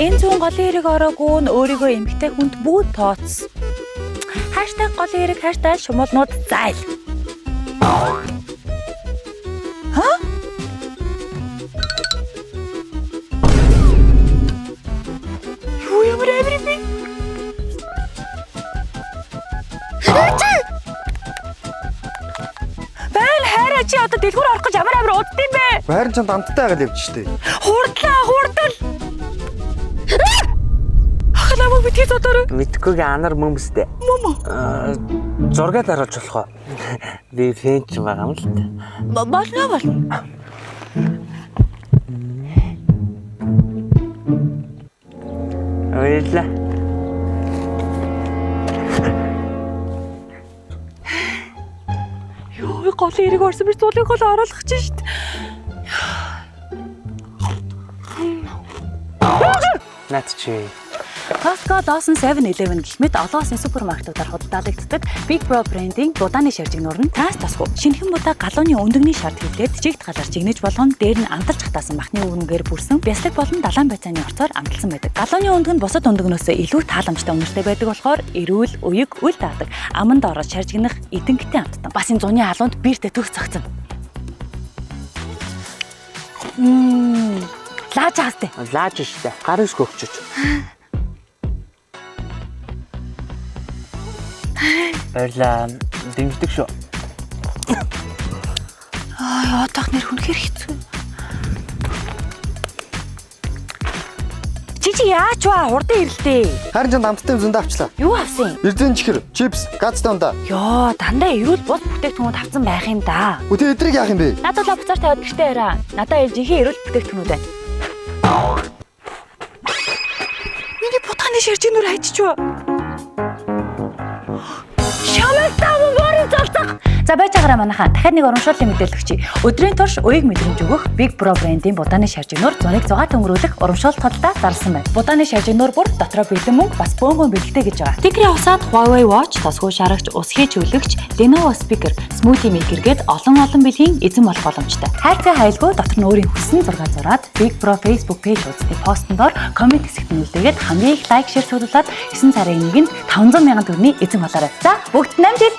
Энэ зүүн голын хэрэг ороогүй нь өөрийгөө эмгтэй хүнд бүгд тооц. #голын хэрэг #шумуулнууд зайл. Ха? Юу ямар амир би? Бэл хайраа чи одоо дэлгүүр орох гэж ямар амир удд юм бэ? Байран чанд амттай байгаад явж штэ. Хурдал. Намайг битгий зодорой. Мэдхгүйгээ анар мөмстэй. Зургаад харуулж болох уу? Би фэнч байгаа юм л та. Болно. Ойлаа. Ёо, голын хэрэг орсон биш зулын гол оруулах чинь шүү дээ. Наад чи Costco, Lawson, 7-Eleven гэх мэт олон улсын супермаркетуудаар худалдаалагддаг Big Pro брендийн будааны шаржигнуур нь Trans тасгүй. Шинэхэн будаа галууны өндөгний шард хөвлөд чигт галаар чигнэж болгон дээр нь амталж хатаасан махны өвгөнгээр бүрсэн бясалгал болон далайн байцааны орцоор амталсан байдаг. Галууны өндг нь бусад өндөгнөөс илүү тааламжтай үнэртэй байдаг болохоор эрүүл, уяг, үл даадаг. Аманд ороод шаржигнах эдэнгтэй амттан. Бас энэ зуны халуунд биертэй төгс цогцсон. Лааж хаастай. лааж штэ. Гарын скөгчөж. Баярлаа. Дэмждэг шүү. Ятах нэр хүнхээр хэцүү. Чи яач вэ? Хурдан ирэлтэй. Харин чанд амттай зөндөө авчлаа. Юу авсан? Эрдэнэ чихэр, чипс, газтай ундаа. Йоо, дандаа эрүүл бус бүтээгдэхүүнүүд авсан байх юм да. Үгүй эдрийг яах юм бэ? Надад л буцаар тавиад гэртээ яраа. Надад ээж ихе эрүүл бүтээгдэхүүнүүд байна. Миний бутгааны шаржигнуур хайчих юу? Шамалтаа мөрөнд залцах. За байж байгаараа манайхаа дахиад нэг урамшууллын мэдээлэл өгчий. Өдрийн турш уяг мэдрэмж өгөх Big Pro брендийн будааны шаржигнуур зунийг зугаат өнгөрүүлэх урамшуулт тодалдаа зарласан байна. Будааны шаржигнуур бүр дотроо бэлэн мөнгө бас бөөнгөн бэлдээ гэж байгаа. Тикрийн усаад Huawei Watch, тосгоо шарагч, ус хийж өвлөгч, Lenovo speaker, smoothie maker гээд олон бэлгийн эзэн болох боломжтой. Хайрцаг хайлгүй дотор нь өөрийн хүссэн зураг зураад Big Pro Facebook page үзтий постн доор коммент хэсэгт нүүлдээгээд хамгийн их лайк, шеэр цуглуулад 9 сарын 1-нд 500,000 төгрөгийн эзэн болоорой. За бүгд намжил.